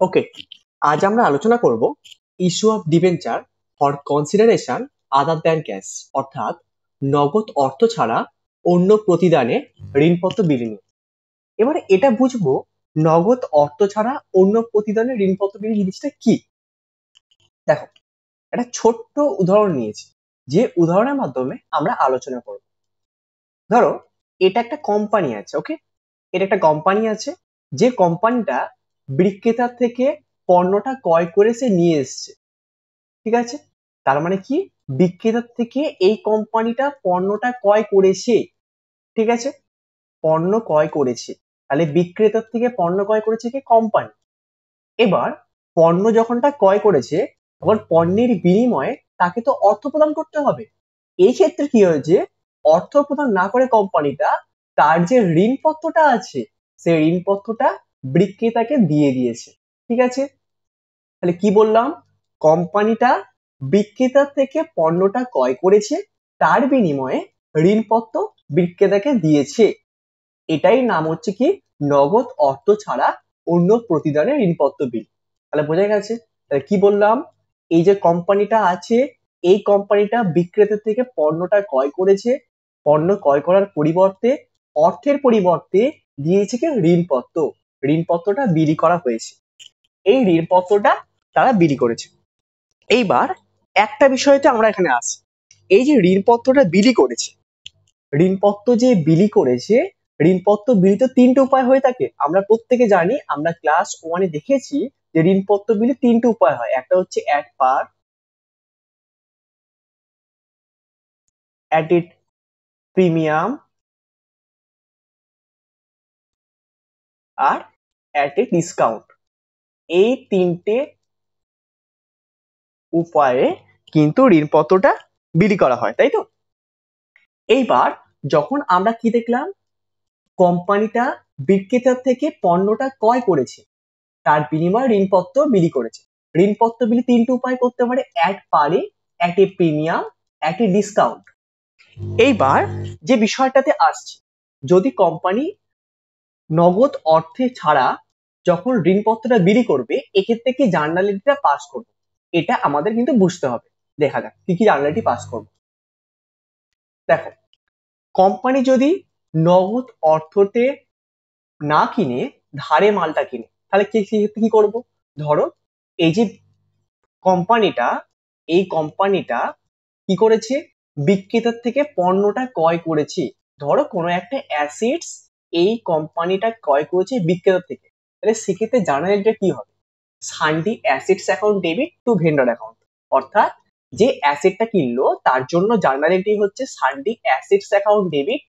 ওকে, আজ আমরা আলোচনা করব issue of debenture for consideration other than cash, অর্থাৎ নগদ অর্থ ছাড়া অন্য প্রতিদানে ঋণপত্র বিলি নিয়ে। এবারে এটা বুঝবো নগদ অর্থ ছাড়া অন্য প্রতিদানে ঋণপত্র বিলি জিনিসটা কি। দেখো, একটা ছোট্ট উদাহরণ নিয়েছি, যে উদাহরণের মাধ্যমে আমরা আলোচনা করব। ধরো এটা একটা কোম্পানি আছে, ওকে, এটা একটা কোম্পানি আছে, যে কোম্পানিটা বিক্রেতার থেকে পণ্যটা ক্রয় করে সে নিয়ে এসছে, ঠিক আছে। তার মানে কি, বিক্রেতার থেকে এই কোম্পানিটা পণ্যটা ক্রয় করেছে, ঠিক আছে, পণ্য ক্রয় করেছে। তাহলে বিক্রেতার থেকে পণ্য ক্রয় করেছে কি, কোম্পানি। এবার পণ্য যখনটা ক্রয় করেছে, তখন পণ্যের বিনিময়ে তাকে তো অর্থ প্রদান করতে হবে। এই ক্ষেত্রে কি হয়েছে, অর্থ প্রদান না করে কোম্পানিটা তার যে ঋণপত্রটা আছে সেই ঋণপত্রটা বিক্রেতাকে দিয়ে দিয়েছে, ঠিক আছে। তাহলে কি বললাম, কোম্পানিটা বিক্রেতার থেকে পণ্যটা ক্রয় করেছে, তার বিনিময়ে ঋণপত্র বিক্রেতাকে দিয়েছে। এটাই নাম হচ্ছে কি, নগদ অর্থ ছাড়া অন্য প্রতিদানে ঋণপত্র বিল। তাহলে বোঝা গেছে। তাহলে কি বললাম, এই যে কোম্পানিটা আছে, এই কোম্পানিটা বিক্রেতার থেকে পণ্যটা ক্রয় করেছে, পণ্য ক্রয় করার পরিবর্তে অর্থের পরিবর্তে দিয়েছে কি, ঋণপত্র। ঋণপত্রটা বিলি করা হয়েছে, এই ঋণপত্রটা তারা বিলি করেছে। এইবার একটা বিষয়তে আমরা এখানে আসি, এই যে ঋণপত্রটা বিলি করেছে, ঋণপত্র যে বিলি করেছে, ঋণপত্র বিলি তো তিনটে উপায় হয়ে থাকে। আমরা প্রত্যেকে জানি, আমরা ক্লাস 1-এ দেখেছি যে ঋণপত্র বিলি তিনটে উপায় হয়। একটা হচ্ছে at par, at a premium আর অ্যাট এ ডিসকাউন্ট। এই তিনটে উপায়ে কিন্তু ঋণপত্রটা বিলি করা হয়, তাই তো। এইবার যখন আমরা কি দেখলাম, কোম্পানিটা বিক্রেতার থেকে পণ্যটা ক্রয় করেছে, তার বিনিময়ে ঋণপত্র বিলি করেছে। ঋণপত্র বিলি তিনটে উপায় করতে পারে, অ্যাট পারে, at a premium, at a discount. এইবার যে বিষয়টাতে আসছে, যদি কোম্পানি নগদ অর্থে ছাড়া যখন ঋণপত্রটা বিলি করবে, এক্ষেত্রে কি জার্নালিটিটা পাস করবে, এটা আমাদের কিন্তু বুঝতে হবে। দেখা যাক কি কি জার্নালিটি পাস করবে। দেখো, কোম্পানি যদি নগদ অর্থতে না কিনে ধারে মালটা কিনে, তাহলে কি করব। ধরো এই যে কোম্পানিটা, এই কোম্পানিটা কি করেছে, বিক্রেতার থেকে পণ্যটা ক্রয় করেছে। ধরো কোনো একটা অ্যাসেটস এই কোম্পানিটা ক্রয় করেছে বিক্রেতার থেকে, তাহলে সেক্ষেত্রে জার্নালিটা কি হবে, sundry assets account debit to vendor account. অর্থাৎ যে অ্যাসেটটা কিনলো তার জন্য জার্নালিটি হচ্ছে sundry assets account debit,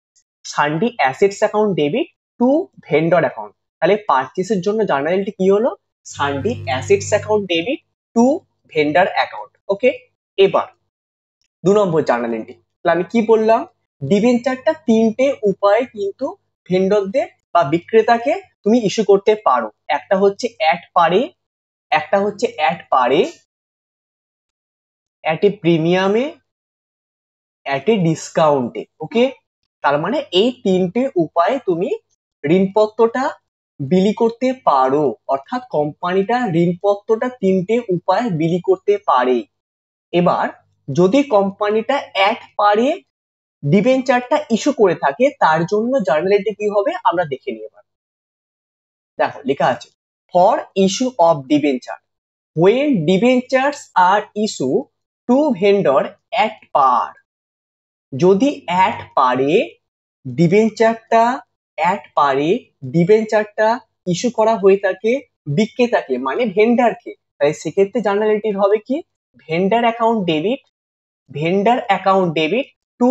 sundry assets account debit to vendor account. তাহলে পারচেসের জন্য জার্নালিটি কি হলো, sundry assets account debit to vendor account. Okay, এবার 2 নম্বর জার্নাল এন্ট্রি। তাহলে আমি কি বললাম, ডিবেঞ্চারটা তিনটে উপায়ে কিন্তু ভেন্ডরদের বা বিক্রেতাকে তুমি ইস্যু করতে পারো। একটা হচ্ছে অ্যাট পারে, একটা হচ্ছে অ্যাট পারে, অ্যাট এ প্রিমিয়ামে, অ্যাট এ ডিসকাউন্টে। ওকে, তার মানে এই তিনটে উপায়ে তুমি ঋণপত্রটা বিলি করতে পারো, অর্থাৎ কোম্পানিটা ঋণপত্রটা তিনটে উপায়ে বিলি করতে পারে। এবার যদি কোম্পানিটা অ্যাট পারে ডিবেঞ্চারটা ইস্যু করে থাকে, তার জন্য জার্নালিটি কি হবে আমরা দেখে নিই। এবার দেখো লেখা আছে, for issue of debenture, when debentures are issued to vendor at par। যদি অ্যাট পারে ডিবেঞ্চারটা, অ্যাট পারে ডিবেঞ্চারটা ইস্যু করা হয়ে থাকে বিক্রেতাকে মানে ভেন্ডারকে, তাই সেক্ষেত্রে জার্নালিটির হবে কি, vendor account debit, vendor account debit two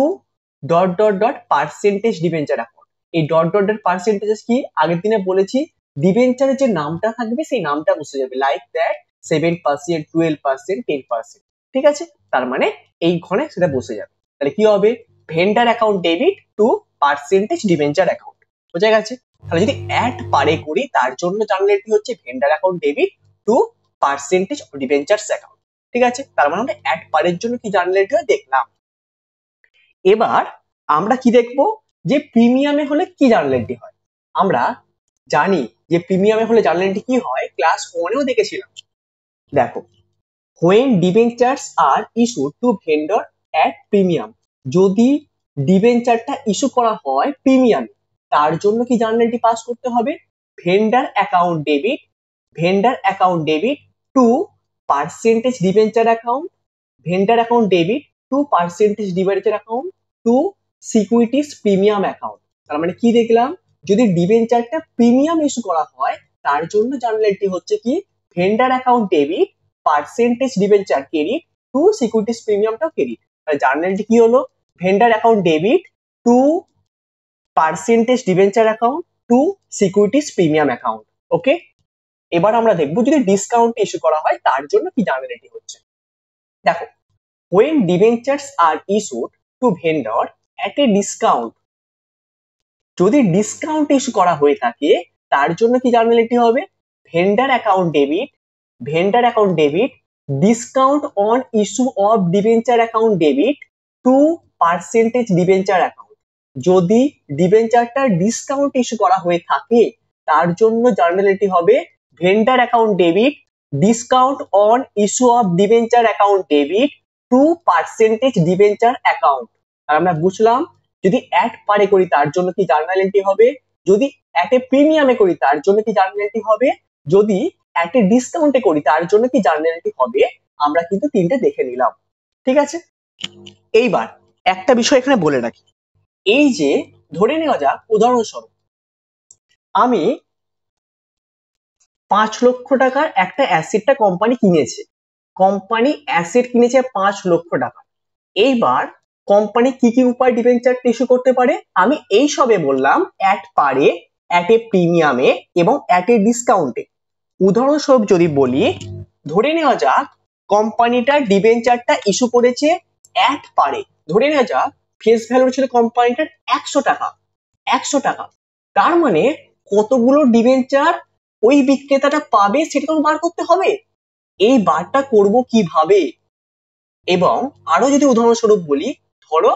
dot dot dot percentage debenture account. এই ডট ডট ডট পার্সেন্টেজ কি, আগের দিনে বলেছি, ডিবেঞ্চারের যে নামটা থাকবে সেই নামটা বসে যাবে, লাইক দ্যাট 7%, 12%, 10%, ঠিক আছে। তার মানে এই ঘরে সেটা বসে যাবে। তাহলে কি হবে, vendor account debit to percentage debenture account. বোঝা গেছে। তাহলে যদি অ্যাট পারে করি, তার জন্য জার্নালিটি হচ্ছে vendor account debit to percentage debentures account, ঠিক আছে। তার মানে আমরা অ্যাট পারের জন্য কি জার্নালিটি দেখলাম। এবার আমরা কি দেখবো, যে প্রিমিয়ামে হলে কি জার্নালিটি হয়। আমরা জানি যে প্রিমিয়ামে হলে জার্নালটি কি হয় ক্লাস 1-এও দেখেছিলাম। দেখো, when debentures are issued to vendor at premium, যদি ডিবেঞ্চারটা ইস্যু করা হয় প্রিমিয়াম, তার জন্য কি জার্নালটি পাস করতে হবে vendor account debit to percentage debenture account, vendor account debit to percentage debenture account to securities premium account. তার মানে কি দেখলাম, যদি ডিবেঞ্চারটা প্রিমিয়াম ইস্যু করা হয় তার জন্য জার্নালটি হচ্ছে কি vendor account debit percentage debenture credit to securities প্রিমিয়ামটাও ক্রেডিট। জার্নালটি কি হলো vendor account debit to percentage debenture account to securities premium account. Okay, এবার আমরা দেখবো যদি ডিসকাউন্ট ইস্যু করা হয় তার জন্য কি জার্নালটি হচ্ছে। দেখো, when debentures are issued to vendor at a discount, যদি ডিসকাউন্ট ইস্যু করা হয়ে থাকে তার জন্য কি জার্নালটি হবে vendor account debit discount on issue of debenture account debit to percentage debenture account. যদি ডিবেঞ্চারটা ডিসকাউন্ট ইস্যু করা হয়ে থাকে তার জন্য জার্নালটি হবে vendor account debit discount on issue of debenture account debit to percentage debenture account. আর আমরা বুঝলাম যদি অ্যাট পারে করি তার জন্য কি জার্নালটি হবে, যদি অ্যাট এ প্রিমিয়ামে করি তার জন্য কি জার্নালটি হবে, যদি অ্যাট এ ডিসকাউন্টে করি তার জন্য কি জার্নালটি হবে। আমরা কিন্তু তিনটে দেখে নিলাম, ঠিক আছে। এইবার একটা বিষয় এখানে বলে রাখি, এই যে ধরে নেওয়া যাক উদাহরণস্বরূপ আমি 5 লক্ষ টাকার একটা অ্যাসেটটা কোম্পানি কিনেছে, কোম্পানি অ্যাসেট কিনেছে 5 লক্ষ টাকা। এইবার কোম্পানি কি কি উপায় ডিবেঞ্চার ইস্যু করতে পারে, আমি এই সবে বললাম অ্যাট পারে, অ্যাট এ প্রিমিয়ামে এবং অ্যাট এ ডিসকাউন্টে। উদাহরণস্বরূপ যদি বলি, ধরে নেওয়া যাক কোম্পানিটা ডিবেঞ্চারটা ইস্যু করেছে অ্যাট পারে, ধরে নেওয়া যাক ফেস ভ্যালু ছিল কোম্পানিটার 100 টাকা। তার মানে কতগুলো ডিবেঞ্চার ওই বিক্রেতাটা পাবে সেটা তো বার করতে হবে। এই বারটা করব কিভাবে, এবং আরো যদি উদাহরণস্বরূপ বলি, ধরো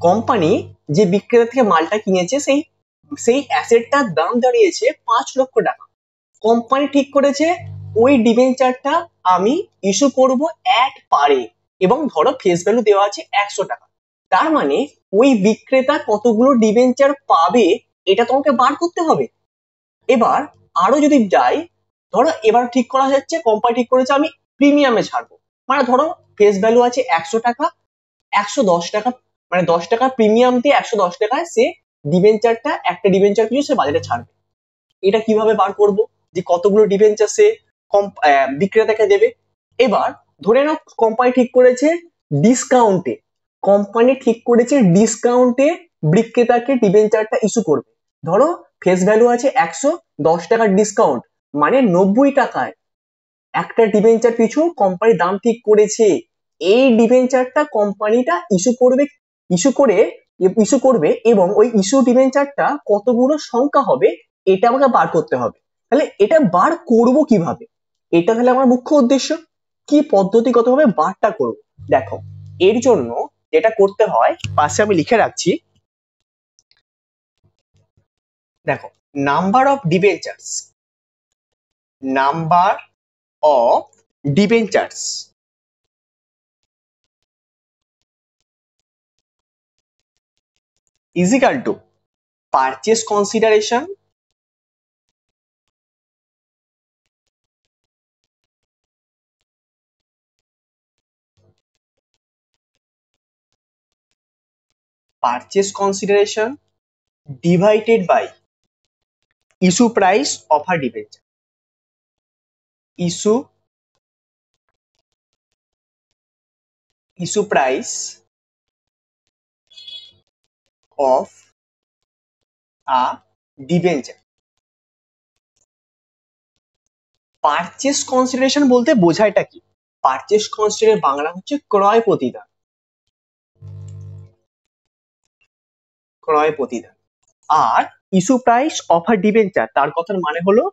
কোম্পানি যে বিক্রেতা থেকে মালটা কিনেছে সেই অ্যাসেটটার দাম দাঁড়িয়েছে 5 লক্ষ টাকা। কোম্পানি ঠিক করেছে ওই ডিবেঞ্চারটা আমি ইস্যু করব অ্যাট পারে এবং ধরো ফেস ভ্যালু দেওয়া আছে 100 টাকা। তার মানে ওই বিক্রেতা কতগুলো ডিবেঞ্চার পাবে এটা তোমাকে বার করতে হবে। এবার আরো যদি যাই, ধরো এবার ঠিক করা যাচ্ছে কোম্পানি ঠিক করেছে আমি প্রিমিয়ামে ছাড়বো, মানে ধরো ফেস ভ্যালু আছে 100 টাকা, 110 টাকা, মানে 10 টাকা প্রিমিয়াম দিয়ে 110 টাকায় সে ডিবেঞ্চারটা একটা ডিবেঞ্চার কিছু সে বাজারে ছাড়বে। এটা কিভাবে বার করব যে কতগুলো ডিবেঞ্চার সে বিক্রেতাকে দেবে। এবার ধরে নাও কোম্পানি ঠিক করেছে ডিসকাউন্টে বিক্রেতাকে ডিবেঞ্চারটা ইস্যু করবে। ধরো ফেস ভ্যালু আছে 110 টাকার ডিসকাউন্ট, মানে 90 টাকায় একটা ডিবেঞ্চার পিছু কোম্পানি দাম ঠিক করেছে। এই ডিবেঞ্চারটা কোম্পানিটা ইস্যু করবে এবং ওই ইস্যু ডিবেঞ্চারটা কতগুলো সংখ্যা হবে এটা আমাকে বার করতে হবে। তাহলে এটা বার করব কিভাবে, এটা তাহলে আমার মুখ্য উদ্দেশ্য। কি পদ্ধতিগতভাবে বারটা করব, দেখো এর জন্য যেটা করতে হয় পাশে আমি লিখে রাখছি। দেখো, number of debentures is equal to purchase consideration divided by issue price of a debenture। issue price of a debenture। Purchase consideration বলতে বোঝায়টা কি, পারচেস কনসিডারেশন বাংলা হচ্ছে ক্রয় প্রতিদান। আর issue price of a debenture তার কথার মানে হলো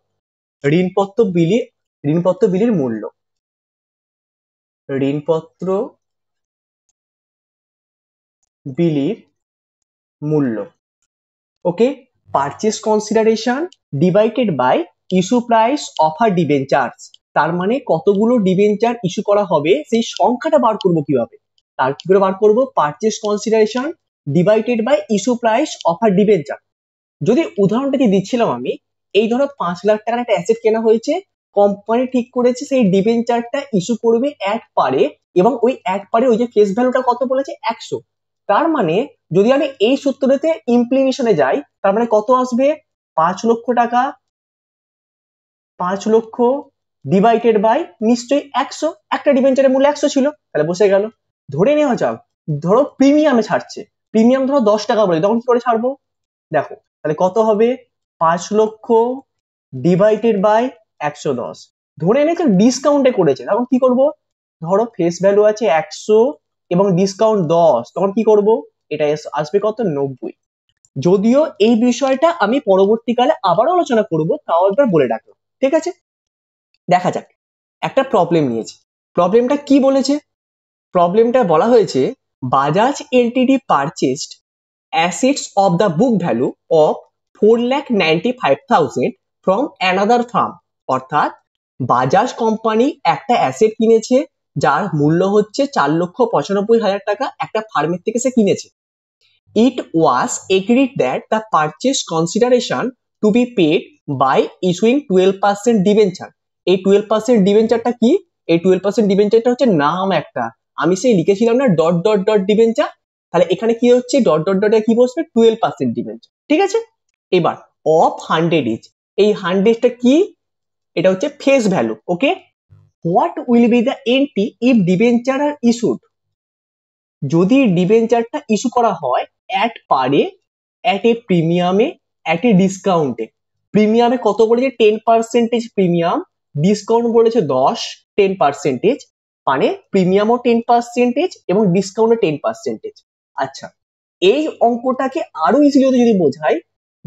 ঋণপত্র বিলির মূল্য, ঋণপত্র বিলির মূল্য। Okay, purchase consideration divided by issue price of a debentures. তার মানে কতগুলো ডিবেঞ্চার ইস্যু করা হবে সেই সংখ্যাটা বার করবো কিভাবে, তার কি করে বার করবো, purchase consideration divided by issue price of a debenture. যদি উদাহরণটা কি দিচ্ছিলাম আমি, এই ধরো 5 লাখ টাকার একটা অ্যাসেট কেনা হয়েছে, কোম্পানি ঠিক করেছে সেই ডিবেঞ্চারটা ইস্যু করবে এক পারে, এবং ওই এক পারে ওই যে ফেস ভ্যালুটা কত বলেছে 100। তার মানে যদি আমি এই সূত্রতে ইমপ্লিমেশনে যাই, তার মানে কত আসবে, 5 লক্ষ টাকা, 5 লক্ষ ডিভাইডেড বাই নিশ্চয়ই 100, একটা ডিবেঞ্চারের মূল্য 100 ছিল, তাহলে বসে গেল। ধরে নেওয়া যাক ধরো প্রিমিয়ামে ছাড়ছে, প্রিমিয়াম ধরো 10 টাকা বলে, তখন কি করে ছাড়বো, দেখো তাহলে কত হবে, 5 লক্ষ ডিভাইডেড বাই 110। ধরে নিয়েছে ডিসকাউন্টে করেছে, তখন কি করব, ধরো ফেস ভ্যালু আছে 100 এবং ডিসকাউন্ট 10, তখন কি করব, এটা আসবে কত, 90। যদিও এই বিষয়টা আমি পরবর্তীকালে আবারও আলোচনা করব, তাও একবার বলে রাখলাম, ঠিক আছে। দেখা যাক, একটা প্রবলেম নিয়েছি, প্রবলেমটা কি বলেছে, প্রবলেমটা বলা হয়েছে Bajaj Ltd purchased assets of the book value of 4,95,000 from another firm। অর্থাৎ বাজাজ কোম্পানি একটা অ্যাসেট কিনেছে যার মূল্য হচ্ছে 4,95,000 টাকা, একটা ফার্মের থেকে সে কিনেছে। It was agreed that the purchase consideration to be paid by issuing 12% debenture. এই 12% ডিবেঞ্চারটা কি, এই 12% ডিবেঞ্চারটা হচ্ছে নাম একটা, আমি সেই লিখেছিলাম না ডট ডট ডট ডিবেঞ্চার, তাহলে এখানে কি হচ্ছে ডট ডট ডটে কি বসবে 12% ডিবেঞ্চার, ঠিক আছে। এবার অফ 100 ইচ, এই 100টা কি, এটা হচ্ছে face value, okay. What will be the entry if debenture are issued, যদি ডিবেঞ্চারটা ইস্যু করা হয় অ্যাট পারে, অ্যাট এ প্রিমিয়ামে, অ্যাট এ ডিসকাউন্টে। প্রিমিয়ামে কত বলেছে 10% প্রিমিয়াম, ডিসকাউন্ট বলেছে 10% মানে প্রিমিয়ামও 10% এবং ডিসকাউন্টও 10%। আচ্ছা, এই অঙ্কটাকে আরো ইজিলি যদি বোঝাই,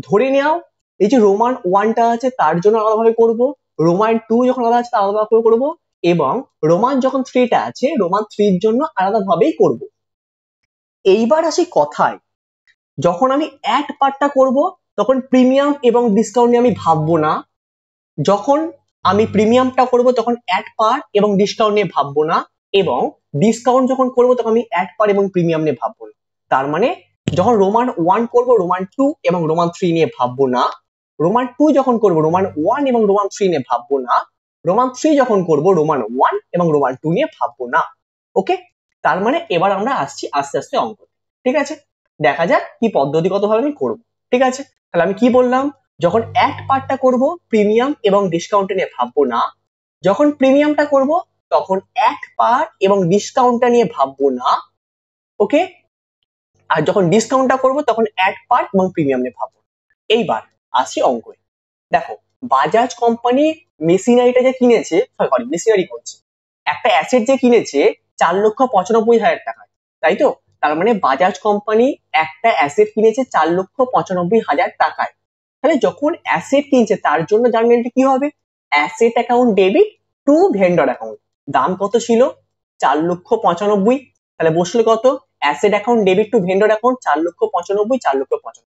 ধরে নাও এই যে রোমান 1টা আছে তার জন্য আলাদাভাবে করব, রোমান 2 যখন আলাদা আছে তার আলাদা করে করব, এবং রোমান যখন 3টা আছে রোমান 3 এর জন্য আলাদাভাবেই করব। এইবার আসি কথায়, যখন আমি অ্যাট পার্টটা করব তখন প্রিমিয়াম এবং ডিসকাউন্ট নিয়ে আমি ভাববো না, যখন আমি প্রিমিয়ামটা করব তখন অ্যাট পার্ট এবং ডিসকাউন্ট নিয়ে ভাববো না, এবং ডিসকাউন্ট যখন করব তখন আমি অ্যাট পার্ট এবং প্রিমিয়াম নিয়ে ভাববো না। তার মানে যখন রোমান 1 করব রোমান 2 এবং রোমান 3 নিয়ে ভাববো না, রোমান 2 যখন করব রোমান 1 এবং রোমান 3 নিয়ে ভাববো না, রোমান 3 যখন করব রোমান 1 এবং রোমান 2 নিয়ে ভাববো না, ওকে। তার মানে এবার আমরা আসছি আস্তে আস্তে অঙ্ক, ঠিক আছে। দেখা যাক কি পদ্ধতিগতভাবে আমি করব, ঠিক আছে। তাহলে আমি কি বললাম, যখন অ্যাট পার্টটা করব প্রিমিয়াম এবং ডিসকাউন্ট নিয়ে ভাববো না, যখন প্রিমিয়ামটা করব তখন অ্যাট পার্ট এবং ডিসকাউন্টটা নিয়ে ভাববো না, ওকে। আর যখন ডিসকাউন্টটা করব তখন অ্যাট পার্ট এবং প্রিমিয়াম নিয়ে ভাববো। এইবার আসি অঙ্কে, দেখো বাজাজ কোম্পানি মেশিনারিটা যে কিনেছে, সরি মেশিনারি করছে, একটা অ্যাসেট যে কিনেছে 4,95,000 টাকায়, তাই তো। তার মানে বাজাজ কোম্পানি একটা অ্যাসেট কিনেছে 4,95,000 টাকায়। তাহলে যখন অ্যাসেট কিনছে তার জন্য জার্নালটা কি হবে, asset account debit to vendor account. দাম কত ছিল 4,95,000, তাহলে বসলো কত, asset account debit to vendor account 4,95,000, 4,95,000,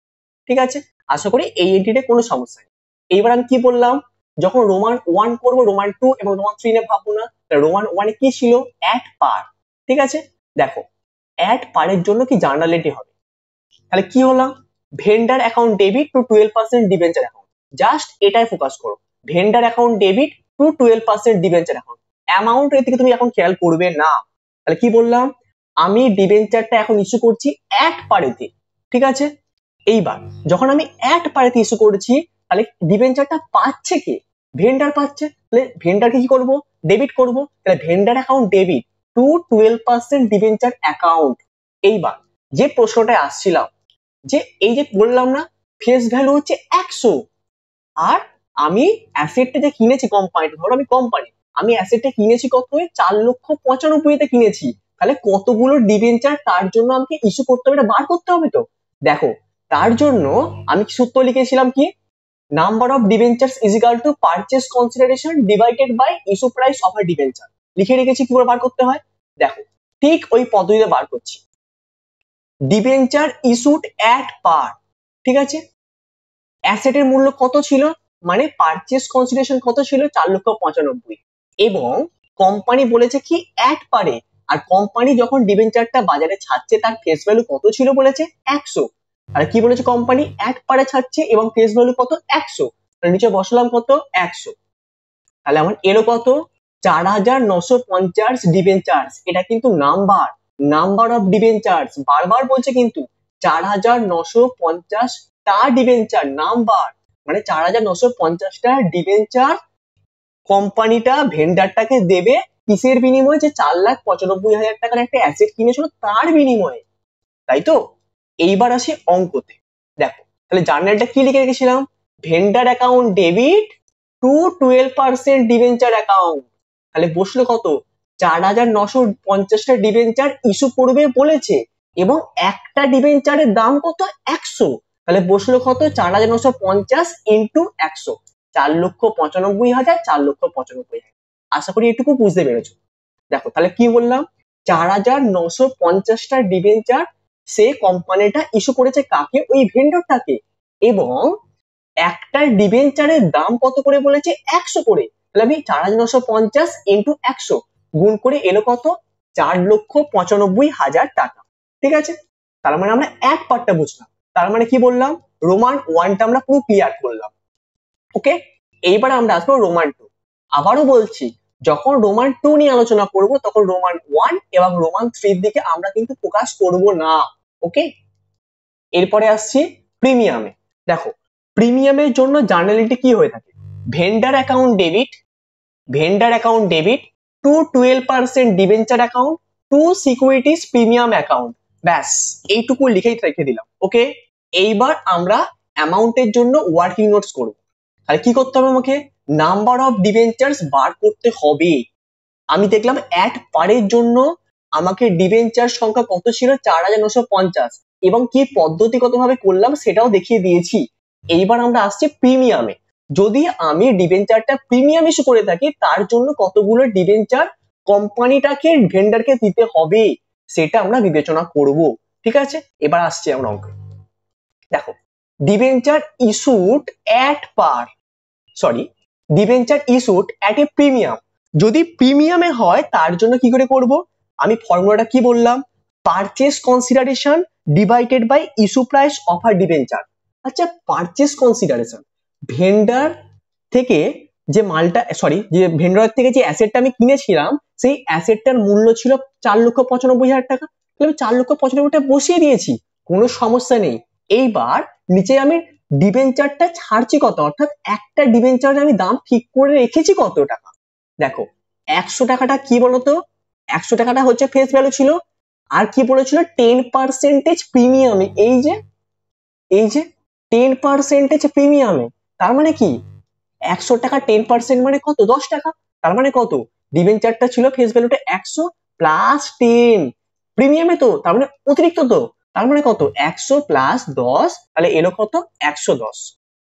ঠিক আছে। আশা করি এই এন্ট্রিতে কোনো সমস্যা নেই। এইবার আমি কি বললাম, যখন রোমান 1 করব রোমান 2 এবং রোমান 3 নিয়ে ভাববো না, রোমান 1 এ কি ছিল অ্যাট পার, ঠিক আছে। দেখো অ্যাট পারের জন্য কি জার্নাল এন্ট্রি হবে, তাহলে কি হলো, vendor account debit two 12% debenture account, just এটাই ফোকাস করো, vendor account debit two 12% debenture account. Amount এর দিকে তুমি এখন খেয়াল করবে না। তাহলে কি বললাম, আমি ডিবেঞ্চারটা এখন ইস্যু করছি অ্যাট পারেতে, ঠিক আছে। এইবার যখন আমি অ্যাট পারেতে ইস্যু করছি, তাহলে ডিবেঞ্চারটা পাচ্ছে কে, ভেন্ডার পাচ্ছে, তাহলে ভেন্ডারকে কি করব, ডেবিট করব, তাহলে vendor account debit two 12% debenture account. এইবার যে প্রশ্নটা আসছিলাম, যে এই যে বললাম না ফেস ভ্যালু হচ্ছে 100, আর আমি অ্যাসেটটা যে কিনেছি কোম্পানিটা, ধরো আমি কোম্পানি, আমি অ্যাসেটটা কিনেছি কত, 4,95,000 কিনেছি, তাহলে কতগুলো ডিবেঞ্চার তার জন্য আমাকে ইস্যু করতে হবে, এটা বার করতে হবে তো। দেখো তার জন্য আমি সূত্র লিখেছিলাম কি, number of debentures is equal to purchase consideration divided by issue price of a debenture, লিখে রেখেছি কি করে বার করতে হয়। দেখো ঠিক ওই পদ্ধতিতে বার করছি, ডিবেঞ্চার ইস্যুড অ্যাট পার, ঠিক আছে। অ্যাসেটের মূল্য কত ছিল, মানে পারচেস কনসিডারেশন কত ছিল, 4,95,000, এবং কোম্পানি বলেছে কি অ্যাট পারে, আর কোম্পানি যখন ডিবেঞ্চারটা বাজারে ছাড়ছে তার ফেস ভ্যালু কত ছিল বলেছে 100, আর কি বলেছে কোম্পানি অ্যাট পারে ছাড়ছে এবং ফেস ভ্যালু কত 100, নিচে বসলাম কত 100, তাহলে আমার এলো কত 4,950 ডিবেঞ্চার্স। এটা কিন্তু নাম্বার অফ ডিবেঞ্চার্স, বারবার বলছে কিন্তু 4,950টা ডিবেঞ্চার নাম্বার, মানে 4,950টা ডিবেঞ্চার কোম্পানিটা ভেন্ডারটাকে দেবে কিসের বিনিময়ে, যে 4,95,000 টাকার একটা অ্যাসেট কিনেছিল তার বিনিময়ে, তাই তো। এইবার আসি অঙ্কতে, দেখো তাহলে জার্নালটা কি লিখে রেখেছিলাম, vendor account debit two 12% debenture account, তাহলে বসলো কত 4,950টা ডিবেঞ্চার ইস্যু করবে বলেছে, এবং একটা ডিবেঞ্চারের দাম কত 100, তাহলে বসলো কত 4,950 ইন্টু 100, 4,95,000, 4,95,000। আশা করি এটুকু বুঝতে পেরেছো। দেখো তাহলে কি বললাম, 4,950টা ডিবেঞ্চার সে কোম্পানিটা ইস্যু করেছে কাকে, ওই ভেন্ডরটাকে, এবং একটা ডিবেঞ্চারের দাম কত করে বলেছে 100 করে, তাহলে আমি 4,950 ইন্টু 100 গুণ করে এলো কত 4,95,000 টাকা, ঠিক আছে। তার মানে আমরা এক পার্টটা বুঝলাম, তার মানে কি বললাম, রোমান ওয়ানটা আমরা পুরো ক্লিয়ার করলাম, ওকে। এইবার আমরা আসবো রোমান টু। আবারও বলছি, যখন রোমান টু নিয়ে আলোচনা করব তখন রোমান ওয়ান এবং রোমান থ্রির দিকে আমরা কিন্তু ফোকাস করব না, ওকে। এরপরে আসছি প্রিমিয়ামে। দেখো প্রিমিয়ামের জন্য জার্নালিটি কি হয়ে থাকে, vendor account debit two 12% debenture account to securities premium account, ব্যাস এইটুকু লিখেই রেখে দিলাম, ওকে। এইবার আমরা অ্যামাউন্টের জন্য ওয়ার্কিং নোটস করব। তাহলে কি করতে হবে, আমাকে নাম্বার অফ ডিবেঞ্চার্স বার করতে হবে। আমি দেখলাম অ্যাট পারের জন্য আমাকে ডিবেঞ্চার সংখ্যা কত ছিল 4,950, এবং কি পদ্ধতিগত ভাবে করলাম সেটাও দেখিয়ে দিয়েছি। এইবার আমরা আসছি প্রিমিয়ামে, যদি আমি ডিবেঞ্চারটা প্রিমিয়াম ইস্যু করে থাকি তার জন্য কতগুলো ডিবেঞ্চার কোম্পানিটাকে ভেন্ডারকে দিতে হবে সেটা আমরা বিবেচনা করব, ঠিক আছে। এবার আসছি আমরা অঙ্কে। দেখো debenture issued at per, debenture issued at a premium, যদি প্রিমিয়ামে হয় তার জন্য কি করে করব, আমি ফর্মুলাটা কি বললাম, purchase consideration divided by issue price of a debenture. আচ্ছা পারচেস কনসিডারেশন, ভেন্ডার থেকে যে মালটা, যে ভেন্ডার থেকে যে অ্যাসেটটা আমি কিনেছিলাম সেই অ্যাসেটটার মূল্য ছিল 4,95,000 টাকা, তাহলে আমি 4,95,000 টাকা বসিয়ে দিয়েছি, কোনো সমস্যা নেই। এইবার নিচে আমি ডিবেঞ্চারটা ছাড়ছি কত, অর্থাৎ একটা ডিবেঞ্চারে আমি দাম ঠিক করে রেখেছি কত টাকা। দেখো 100 টাকাটা কি বলতো, 100 টাকাটা হচ্ছে ফেস ভ্যালু ছিল, আর কি বলেছিল 10% প্রিমিয়ামে, এই যে 10% প্রিমিয়ামে, তার মানে কি 100 টাকা 10% মানে কত 10 টাকা, তার মানে কত ডিবেঞ্চারটা ছিল ফেস ভ্যালুটা 100 প্লাস 10 প্রিমিয়ামে, তো তার মানে অতিরিক্ত, তো তার মানে কত 100 প্লাস 10, তাহলে এলো কত 110,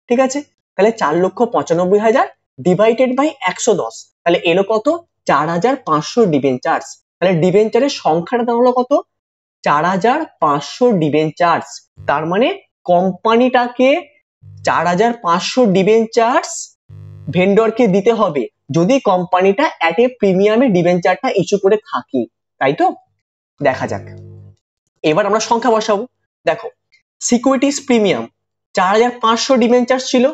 ঠিক আছে। তাহলে 4,95,000 ডিভাইডেড বাই 110, তাহলে এলো কত 4,500 ডিবেঞ্চার্স, তাহলে ডিবেঞ্চারের সংখ্যাটা দাঁড়ালো কত 4,500 ডিবেঞ্চার্স, তার মানে কোম্পানিটাকে 4,500 ডিবেঞ্চার্স ভেন্ডরকে দিতে হবে যদি কোম্পানিটা এট এ প্রিমিয়ামে ডিবেঞ্চারটা ইস্যু করে থাকে, তাই তো। দেখা যাক, এবার আমরা সংখ্যা বসাবো। দেখো সিকিউরিটিজ প্রিমিয়াম 4,500 ডিবেঞ্চার ছিল,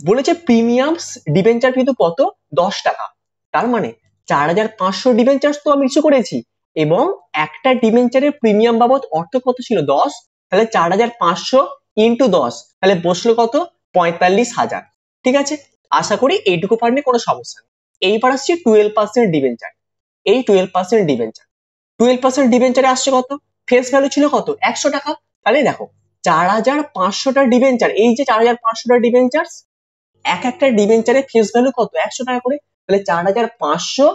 বলেছে প্রিমিয়াম ডিবেঞ্চার কিন্তু কত 10 টাকা, তার মানে 4,500 ডিবেঞ্চার তো আমি ইস্যু করেছি, এবং একটা ডিবেঞ্চারের প্রিমিয়াম বাবদ অর্থ কত ছিল 10, তাহলে 4,500 ইন্টু 10, তাহলে বসলো কত 45,000, ঠিক আছে। আশা করি এইটুকু পারলে কোনো সমস্যা নেই। এইবার আসছে 12% ডিবেঞ্চার, এই 12% ডিবেঞ্চার 12% ডিবেঞ্চারে আসছে কত, ফেস ভ্যালু ছিল কত 100 টাকা, তাহলে দেখো 4,500টা ডিবেঞ্চার, এই যে 4,500টা ডিবেঞ্চার, এক একটা ডিবেঞ্চারের ফেস ভ্যালু কত 100 টাকা করে, তাহলে 4,500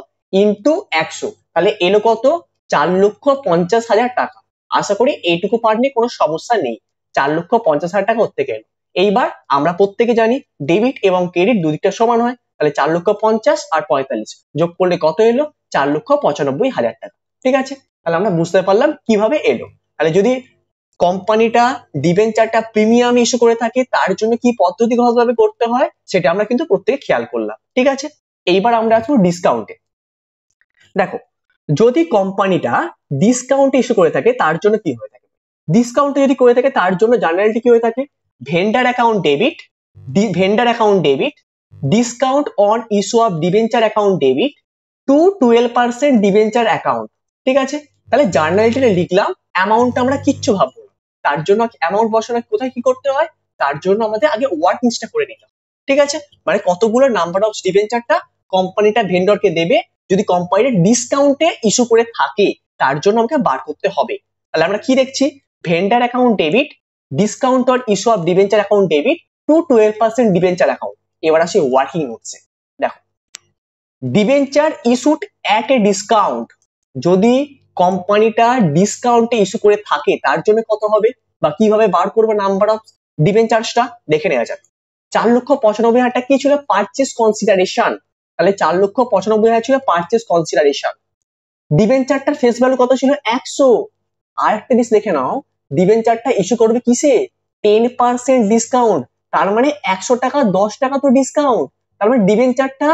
ইন্টু 100, তাহলে এলো কত 4,50,000 টাকা। আশা করি এইটুকু পার্ট নিয়ে কোনো সমস্যা নেই, 4,50,000 টাকা থেকে এলো। এইবার আমরা প্রত্যেকে জানি ডেবিট এবং ক্রেডিট দুদিকটা সমান হয়, তাহলে 4,50,000 আর 45 যোগ করলে কত এলো 4,95,000 টাকা, ঠিক আছে। তাহলে আমরা বুঝতে পারলাম কিভাবে এলো। তাহলে যদি কোম্পানিটা ডিবেঞ্চারটা প্রিমিয়াম ইস্যু করে থাকে, তার জন্য কি পদ্ধতিগতভাবে করতে হয় সেটা আমরা কিন্তু প্রত্যেকে খেয়াল করলাম। ঠিক আছে, এইবার আমরা আসবো ডিসকাউন্টে। দেখো, যদি কোম্পানিটা ডিসকাউন্ট ইস্যু করে থাকে তার জন্য কি হয়ে থাকে, ডিসকাউন্টে যদি করে থাকে তার জন্য জার্নালিটি কি হয়ে থাকে, vendor account debit, discount on issue of debenture account debit two 12% debenture account. ঠিক আছে, তাহলে জার্নালিটিতে লিখলাম, অ্যামাউন্টটা আমরা কিচ্ছু ভাববো না, তার জন্য অ্যামাউন্ট বসানো কোথায় কি করতে হয়, তার জন্য আমাদের আগে ওয়ার্কিংসটা করে নিলাম। ঠিক আছে, মানে কতগুলো নাম্বার অফ ডিবেঞ্চারটা কোম্পানিটা ভেন্ডরকে দেবে যদি কোম্পানিটা ডিসকাউন্টে ইস্যু করে থাকে, তার জন্য আমাকে বার করতে হবে। তাহলে আমরা কি দেখছি, vendor account debit, discount on issue of debenture account debit two 12% debenture account. এবার আসি ওয়ার্কিং নোটসে। দেখো, debenture issued at a discount, যদি কোম্পানিটা ডিসকাউন্টে ইস্যু করে থাকে তার জন্য কত হবে, বা কিভাবে বার করবো নাম্বার অফ ডিবেঞ্চার্সটা দেখে নেওয়া যাক। 4,95,000 টাকা কি ছিল, পারচেস কনসিডারেশন, তাহলে 4,95,000 ছিল পারচেস কনসিডারেশন। ডিবেঞ্চারটার ফেস ভ্যালু কত ছিল, 100। আর একটা জিনিস দেখে নাও, ডিবেঞ্চারটা ইস্যু করবে কিসে, 10% ডিসকাউন্ট, তার মানে 100 টাকা 10 টাকা তো ডিসকাউন্ট, তার মানে ডিবেঞ্চারটা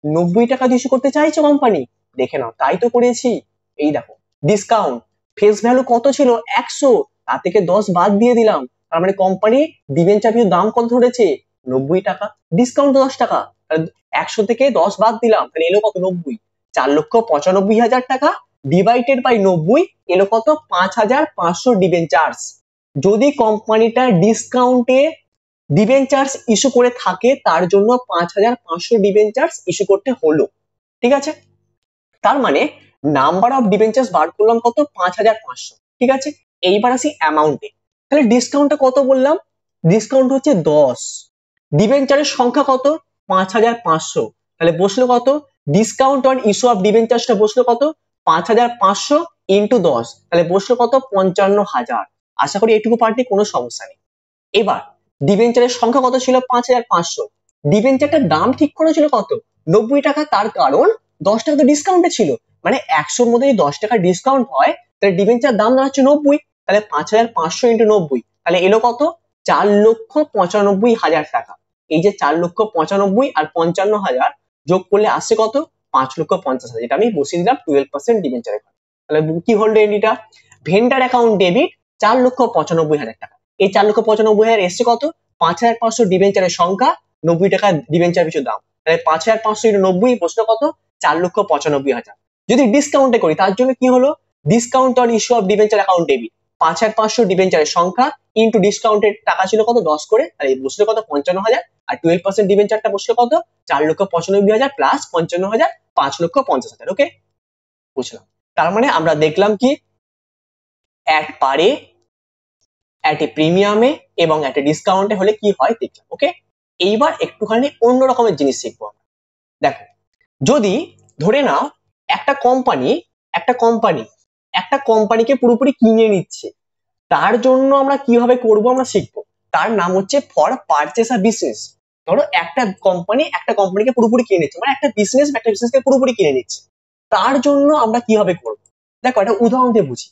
90 টাকা দিয়ে ইস্যু করতে চাইছে কোম্পানি। দেখে নাও, তাই তো করেছি। এই দেখো, ডিসকাউন্ট ফেস ভ্যালু কত ছিল, 100, তার থেকে 10 বাদ দিয়ে দিলাম, তার মানে কোম্পানি ডিবেঞ্চার কিন্তু দাম কত ধরেছে, 90 টাকা, ডিসকাউন্ট 10 টাকা, 100 থেকে 10 বাদ দিলাম, তাহলে এলো কত, 90। 4,95,000 টাকা ডিভাইডেড বাই 90 এলো কত, 5,500 ডিবেঞ্চার্স। যদি কোম্পানিটা ডিসকাউন্টে ডিবেঞ্চার্স ইস্যু করে থাকে তার জন্য 5,500 ডিবেঞ্চার্স ইস্যু করতে হলো। ঠিক আছে, তার মানে নাম্বার অফ ডিবেঞ্চার্স বার করলাম কত, 5,500। ঠিক আছে, এইবার আসি অ্যামাউন্টে। তাহলে ডিসকাউন্টটা কত বললাম, ডিসকাউন্ট হচ্ছে 10, ডিবেঞ্চারের সংখ্যা কত, 5,500, তাহলে বসলো কত, ডিসকাউন্ট অন ইস্যু অফ ডিবেঞ্চার্সটা বসলো কত, 5,500 ইন্টু 10, তাহলে বসলো কত, 55,000। আশা করি এটুকু পার্টি কোনো সমস্যা নেই। এবার ডিবেঞ্চারের সংখ্যা কত ছিল, 5,500, ডিবেঞ্চারটার দাম ঠিক করা ছিল কত, 90 টাকা, তার কারণ 10 টাকা তো ডিসকাউন্টে ছিল, মানে 100-র মধ্যে যদি 10 টাকা ডিসকাউন্ট হয় তাহলে ডিবেঞ্চার দাম দাঁড়াচ্ছে 90, তাহলে 5,500 ইন্টু 90, তাহলে এলো কত, 4,95,000 টাকা। এই যে 4,95,000 আর 55,000 যোগ করলে আসছে কত, 5,50,000, যেটা আমি বসিয়ে দিলাম 12% ডিবেঞ্চারের। তাহলে কি হলো এন্ট্রিটা, ভেন্ডার অ্যাকাউন্ট ডেবিট 4,95,000 টাকা। এই 4,95,000 এসছে কত, 5,500 ডিবেঞ্চারের সংখ্যা, 90 টাকা ডিবেঞ্চার পিছু দাম, তাহলে 5,500 ইন্টু 90 বসলো কত, 4,95,000। যদি ডিসকাউন্টে করি তার জন্য কি হলো, discount on issue of debenture account debit, 5,500 ডিবেঞ্চারের সংখ্যা ইন্টু ডিসকাউন্টের টাকা ছিল কত, 10 করে, তাহলে বসলো কত, 55,000, আর 12% ডিবেঞ্চারটা বসলো কত, 4,95,000 প্লাস 55,000, 5,50,000। ওকে, বুঝলাম। তার মানে আমরা দেখলাম কি, এক পারে, এট এ প্রিমিয়ামে এবং এট এ ডিসকাউন্টে হলে কি হয় দেখলাম। ওকে, এইবার একটুখানি অন্য রকমের জিনিস শিখবো আমরা। দেখো, যদি ধরে নাও একটা কোম্পানিকে পুরোপুরি কিনে নিচ্ছে, তার জন্য আমরা কিভাবে করব আমরা শিখবো। তার নাম হচ্ছে ফর পারচেস আ বিজনেস। ধরো একটা কোম্পানিকে পুরোপুরি কিনে নিচ্ছে, মানে একটা বিজনেসকে পুরোপুরি কিনে নিচ্ছে, তার জন্য আমরা কিভাবে করব। দেখো, একটা উদাহরণ দিয়ে বুঝি।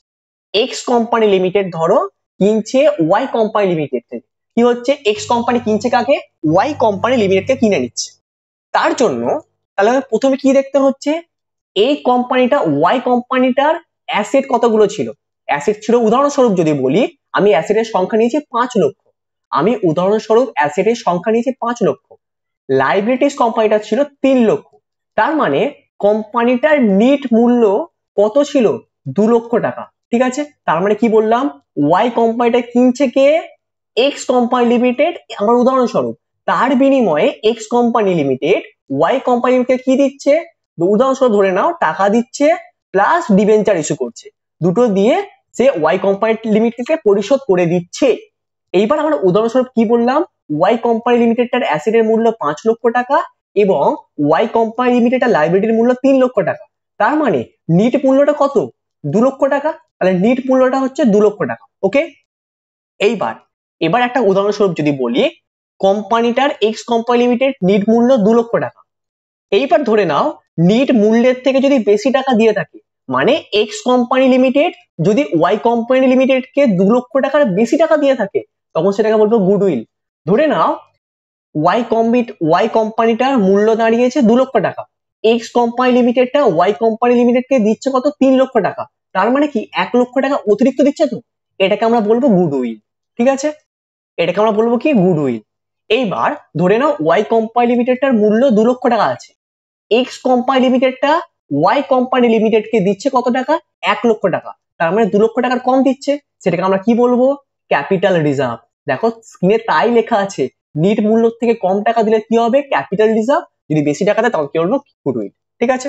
এক্স কোম্পানি লিমিটেড ধরো কিনছে ওয়াই কোম্পানি লিমিটেড থেকে। কি হচ্ছে, এক্স কোম্পানি কিনছে কাকে, ওয়াই কোম্পানি লিমিটেডকে কিনে নিচ্ছে। তার জন্য তাহলে প্রথমে কি দেখতে হচ্ছে, এই কোম্পানিটা ওয়াই কোম্পানিটার অ্যাসেট কতগুলো ছিল। অ্যাসেট ছিল, উদাহরণস্বরূপ যদি বলি, আমি অ্যাসেটের সংখ্যা নিয়েছি 5 লক্ষ, লাইবিলিটিস কোম্পানিটা ছিল 3 লক্ষ। তার মানে কোম্পানিটার নিট মূল্য কত ছিল, 2 লক্ষ টাকা। ঠিক আছে, তার মানে কি বললাম, ওয়াই কোম্পানিটা কিনছে কে, এক্স কোম্পানি লিমিটেড, আমার উদাহরণস্বরূপ, তার বিনিময়ে এক্স কোম্পানি লিমিটেড ওয়াই কোম্পানিকে কি দিচ্ছে, উদাহরণস্বরূপ ধরে নাও টাকা দিচ্ছে প্লাস ডিবেঞ্চার ইস্যু করছে, দুটো দিয়ে সে ওয়াই কোম্পানি লিমিটেডকে পরিশোধ করে দিচ্ছে। এইবার আমরা উদাহরণস্বরূপ কি বললাম, ওয়াই কোম্পানি লিমিটেডটার অ্যাসেটের মূল্য 5 লক্ষ টাকা এবং ওয়াই কোম্পানি লিমিটেডটার লাইবিলিটির মূল্য 3 লক্ষ টাকা। তার মানে নিট মূল্যটা কত, 2 লক্ষ টাকা, তাহলে নিট মূল্যটা হচ্ছে 2 লক্ষ টাকা। ওকে, এবার একটা উদাহরণস্বরূপ যদি বলি, কোম্পানিটার এক্স কোম্পানি লিমিটেড নিট মূল্য 2 লক্ষ টাকা। এইবার ধরে নাও নিট মূল্যের থেকে যদি বেশি টাকা দিয়ে থাকে, মানে এক্স কোম্পানি লিমিটেড যদি ওয়াই কোম্পানি লিমিটেডকে 2 লক্ষ টাকার বেশি টাকা দিয়ে থাকে তখন সেটাকে বলবো গুডউইল। ধরে নাও ওয়াই কোম্পানিটার মূল্য দাঁড়িয়েছে 2 লক্ষ টাকা, এক্স কোম্পানি লিমিটেডটা ওয়াই কোম্পানি লিমিটেডকে দিচ্ছে কত 3 লক্ষ টাকা, তার মানে কি 1 লক্ষ টাকা অতিরিক্ত দিচ্ছে, তো এটাকে আমরা বলবো গুডউইল। ঠিক আছে, এটাকে আমরা বলবো কি গুডউইল। এইবার ধরে নাও ওয়াই কোম্পানি লিমিটেডটার মূল্য 2 লক্ষ টাকা আছে, এক্স কোম্পানি লিমিটেডটা ওয়াই কোম্পানি লিমিটেডকে দিচ্ছে কত টাকা 1 লক্ষ টাকা, তার মানে 2 লক্ষ টাকার কম দিচ্ছে, সেটাকে আমরা কি বলবো ক্যাপিটাল রিজার্ভ। দেখো স্ক্রিনে তাই লেখা আছে, নিট মূল্য থেকে কম টাকা দিলে কি হবে ক্যাপিটাল রিজার্ভ, যদি বেশি টাকা দেয় তখন কি বলবো গুডউইল। ঠিক আছে,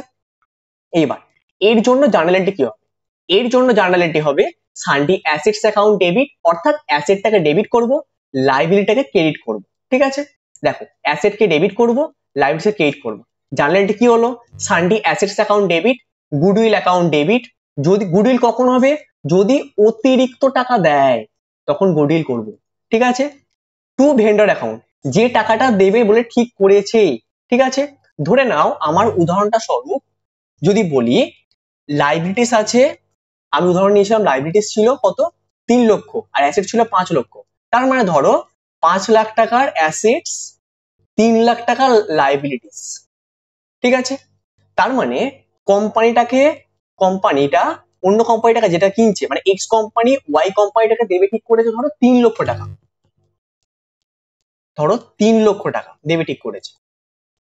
এইবার এর জন্য জার্নাল এন্ট্রি কি হবে, এর জন্য জার্নাল এন্ট্রি হবে সানডি অ্যাসেটস অ্যাকাউন্ট ডেবিট, অর্থাৎ অ্যাসেটটাকে ডেবিট করব, লাইবিলিটিটাকে ক্রেডিট করব। ঠিক আছে, দেখো অ্যাসেটকে ডেবিট করব, লাইবিলিটিকে ক্রেডিট করব। জার্নাল এন্ট্রি কি হলো sundry assets account debit, goodwill account debit. যদি গুডউইল কখন হবে, যদি অতিরিক্ত টাকা দেয় তখন গুডউইল করব। ঠিক আছে, টু ভেন্ডর অ্যাকাউন্ট, যে টাকাটা দেবে বলে ঠিক করেছে। ঠিক আছে, ধরে নাও আমার উদাহরণটা স্বরূপ যদি বলি লাইবিলিটিস আছে, আমি উদাহরণ নিয়েছিলাম লাইবিলিটিস ছিল কত 3 লক্ষ আর অ্যাসেট ছিল 5 লক্ষ, তার মানে ধরো 5 লাখ টাকার অ্যাসেটস, 3 লাখ টাকার লাইবিলিটিস। ঠিক আছে, তার মানে কোম্পানিটা অন্য কোম্পানিটাকে যেটা কিনছে, মানে এক্স কোম্পানি ওয়াই কোম্পানিটাকে দেবে ঠিক করেছে ধরো 3 লক্ষ টাকা, ধরো 3 লক্ষ টাকা দেবে ঠিক করেছে,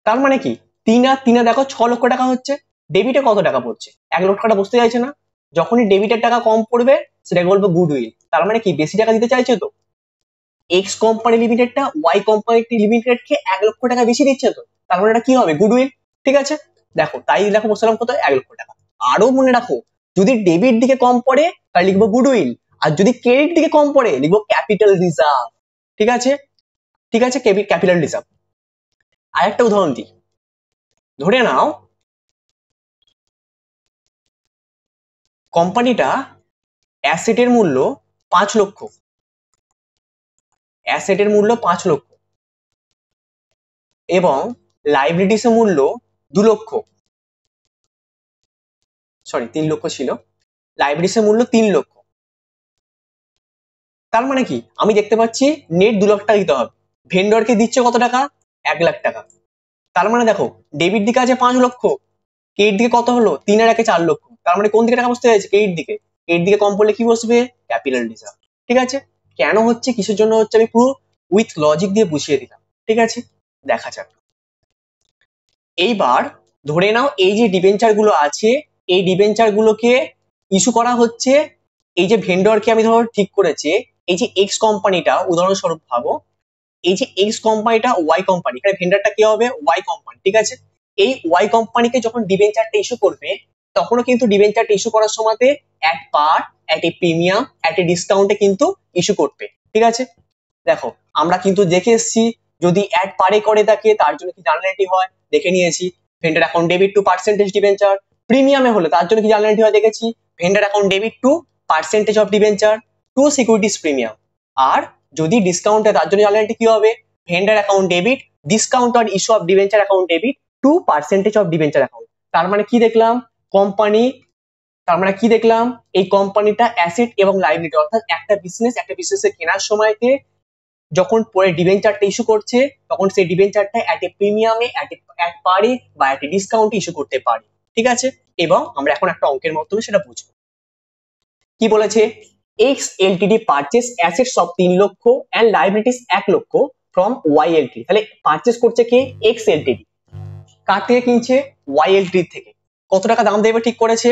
তার মানে কি 3 আর 3 দেখো 6 লক্ষ টাকা হচ্ছে, ডেবিটে কত টাকা পড়ছে 1 লক্ষ টাকা বসতে চাইছে না, যখনই ডেবিটের টাকা কম পড়বে সেটাকে বলবো গুডউইল। তার মানে কি বেশি টাকা দিতে চাইছে, তো এক্স কোম্পানি লিমিটেডটা ওয়াই কোম্পানি লিমিটেডকে 1 লক্ষ টাকা বেশি দিচ্ছে, তো তার মানে এটা কি হবে গুডউইল। ঠিক আছে, দেখো তাই দেখো বলছিলাম কত 1 লক্ষ টাকা। আরো মনে রাখো যদি ডেবিট দিকে কম পড়ে তাহলে লিখবো গুডউইল, আর যদি ক্রেডিট দিকে কম পড়ে লিখবো ক্যাপিটাল রিজার্ভ। ঠিক আছে, ঠিক আছে, ক্যাপিটাল রিজার্ভ। আরেকটা উদাহরণ দিই, ধরে নাও কোম্পানিটা অ্যাসেটের মূল্য 5 লক্ষ, অ্যাসেটের মূল্য 5 লক্ষ এবং লাইবিলিটিসের মূল্য 2 লক্ষ, সরি 3 লক্ষ ছিল, লাইবিলিটিসের মূল্য 3 লক্ষ। তার মানে কি আমি দেখতে পাচ্ছি নেট 2 লাখ টাকা দিতে হবে, ভেন্ডরকে দিচ্ছে কত টাকা 1 লাখ টাকা, তার মানে দেখো ডেবিট দিকে আছে 5 লক্ষ, ক্রেডিট দিকে কত হলো 3 আর 1 4 লক্ষ, তার মানে কোন দিকে টাকা বসতে যাচ্ছে ক্রেডিট দিকে, ক্রেডিট দিকে কম পড়লে কি বসবে ক্যাপিটাল রিজার্ভ। ঠিক আছে, কেন হচ্ছে কিসের জন্য হচ্ছে আমি পুরো উইথ লজিক দিয়ে বুঝিয়ে দিলাম। ঠিক আছে, দেখা যাক। এইবার ধরে নাও এই যে ডিবেঞ্চার গুলো আছে, এই ডিবেঞ্চার গুলোকে ইস্যু করা হচ্ছে, এই যে ভেন্ডরকে আমি ধরো ঠিক করেছে, এই যে এক্স কোম্পানিটা উদাহরণস্বরূপ ভাবো, এই যে এক্স কোম্পানিটা ওয়াই কোম্পানি, এখানে ভেন্ডরটা কি হবে ওয়াই কোম্পানি। ঠিক আছে, এই ওয়াই কোম্পানিকে যখন ডিবেঞ্চারটা ইস্যু করবে তখনও কিন্তু ডিবেঞ্চারটা ইস্যু করার সময়তে at par, at a premium, at a ডিসকাউন্টে কিন্তু ইস্যু করবে। ঠিক আছে, দেখো আমরা কিন্তু দেখে এসেছি যদি অ্যাট পারে করে থাকে তার জন্য কি জার্নাল এন্ট্রি হয় দেখে নিয়েছি, vendor account debit to percentage debenture, প্রিমিয়ামে হলে তার জন্য কি জার্নাল এন্ট্রি হয় দেখেছি, vendor account debit to percentage of debenture to securities premium, আর যদি ডিসকাউন্টে তার জন্য জার্নাল এন্ট্রি কি হবে vendor account debit discount or issue of debenture account debit to percentage of debenture account. তার মানে কি দেখলাম কোম্পানি, তার মানে কি দেখলাম এই কোম্পানিটা অ্যাসেট এবং লাইবিলিটি, অর্থাৎ একটা বিজনেসে কেনার সময়তে যখন পরে ডিবেঞ্চারটা ইস্যু করছে তখন সেই ডিবেঞ্চারটা অ্যাট এ প্রিমিয়ামে, অ্যাট পারে বা অ্যাট এ ডিসকাউন্টে ইস্যু করতে পারে। ঠিক আছে, এবং আমরা এখন একটা অঙ্কের মাধ্যমে সেটা বুঝবো। কি বলেছে, x Ltd purchase assets of 3 লক্ষ এন্ড লাইবিলিটিস 1 লক্ষ ফ্রম ওয়াই এলটিডি। তাহলে পারচেস করছে কে এক্স এলটিডি, কার থেকে কিনছে ওয়াই এলটিডি থেকে, কত টাকা দাম দেবে ঠিক করেছে,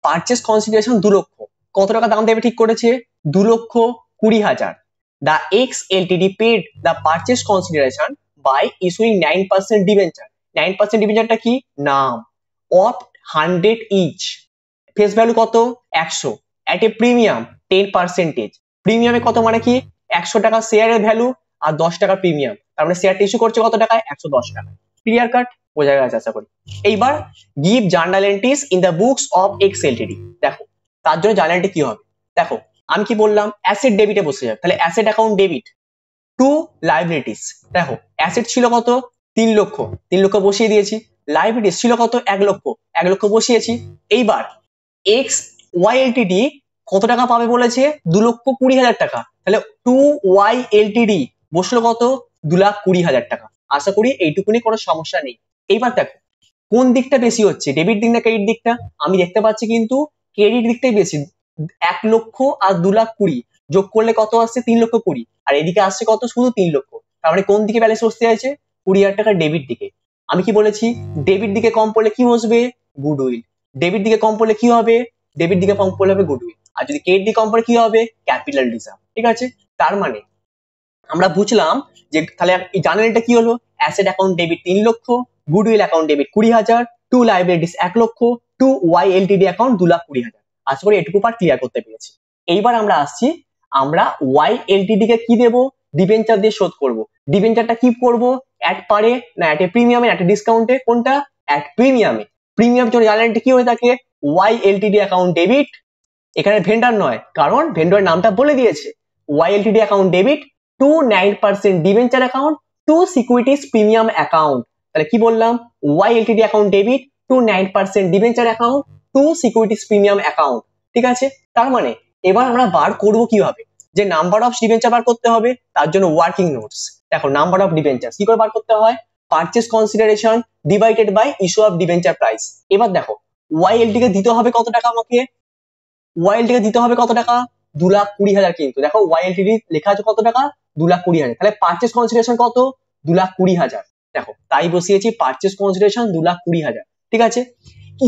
পারচেস কনসিডারেশন 2 লক্ষ, কত টাকা দাম দেবে ঠিক করেছে 2,20,000। The X Ltd paid the purchase consideration by issuing 9% debenture. 9% ডিবেঞ্চারটা কি নাম, of 100 each, ফেস ভ্যালু কত 100, at a premium 10%, প্রিমিয়ামে কত মানে কি 100 টাকা শেয়ারের ভ্যালু আর 10 টাকা প্রিমিয়াম, তার মানে শেয়ারটা ইস্যু করছে কত টাকায় 110 টাকা। ক্লিয়ার কাট, বোঝা গেছে আশা করি। এইবার give journal entries in the books of x Ltd, দেখো তার জন্য জার্নাল এন্ট্রি কি হবে, দেখো আমি কি বললাম অ্যাসেট ডেবিটে বসে যাবে, তাহলে asset account debit to liabilities, দেখো অ্যাসেট ছিল কত 3 লক্ষ, 3 লক্ষ বসিয়ে দিয়েছি, লাইবিলিটিস ছিল কত 1 লক্ষ, 1 লক্ষ বসিয়েছি। এইবার এক্স ওয়াই এলটিডি কত টাকা পাবে বলেছে? 2,20,000 টাকা। তাহলে 2Y LTD বসলো কত? 2,20,000 টাকা। আশা করি এইটুকুনি কোনো সমস্যা নেই। এইবার দেখো কোন দিকটা বেশি হচ্ছে, ডেবিট দিক না ক্রেডিট দিকটা? আমি দেখতে পাচ্ছি কিন্তু ক্রেডিট দিকটাই বেশি। 1 লক্ষ আর 2,20,000 যোগ করলে কত আসছে? 3,20,000। আর এদিকে আসছে কত? শুধু 3 লক্ষ। তার মানে কোন দিকে ব্যালেন্স বসতে চাইছে? 20,000 টাকা ডেবিট দিকে। আমি কি বলেছি? ডেবিট দিকে কম পড়লে কি বসবে? গুডউইল। ডেবিট দিকে কম পড়লে কি হবে? ডেবিট দিকে কম পড়লে হবে গুডউইল। আর যদি ক্রেডিট দিকে কম পড়ে কি হবে? Capital reserve. ঠিক আছে, তার মানে আমরা বুঝলাম যে তাহলে জানেন এটা কি হলো? Asset account debit 3 lakh, goodwill account debit 20,000, to liabilities 1 lakh, to Y LTD account 2,20,000। আশা করি এটুকু পার্ট ক্লিয়ার করতে পেরেছি। এইবার আমরা আসছি, আমরা ওয়াই এলটিডি কে কি দেবো? ডিবেঞ্চার দিয়ে শোধ করব। ডিবেঞ্চারটা কি করব? অ্যাট পারে না অ্যাট এ প্রিমিয়ামে, অ্যাট এ ডিসকাউন্টে? কোনটা? অ্যাট প্রিমিয়ামে। প্রিমিয়াম জন্য জানেন কি হয়ে থাকে? ওয়াই এলটিডি অ্যাকাউন্ট ডেবিট, এখানে ভেন্ডর নয় কারণ ভেন্ডরের নামটা বলে দিয়েছে। Y LTD account debit to 9% debenture account to securities premium account. তাহলে কি বললাম? Y LTD account debit to 9% debenture account to securities premium account. ঠিক আছে, তার মানে এবার আমরা বার করব কিভাবে? যে নাম্বার অফ ডিবেঞ্চার বার করতে হবে, তার জন্য ওয়ার্কিং নোটস। দেখো নাম্বার অফ ডিবেঞ্চার কি করে বার করতে হয়? Purchase consideration divided by issue of debenture price. এবার দেখো ওয়াইএলটি কে দিতে হবে কত টাকা? আমাকে ওয়াইএলটি কে দিতে হবে কত টাকা? 2,20,000। কিন্তু দেখো ওয়াইএলটি লেখা আছে কত টাকা? 2,20,000। তাহলে পারচেজ কনসিডারেশন কত? 2,20,000। দেখো তাই বসিয়েছি পারচেজ কনসিডারেশন 2,20,000। ঠিক আছে,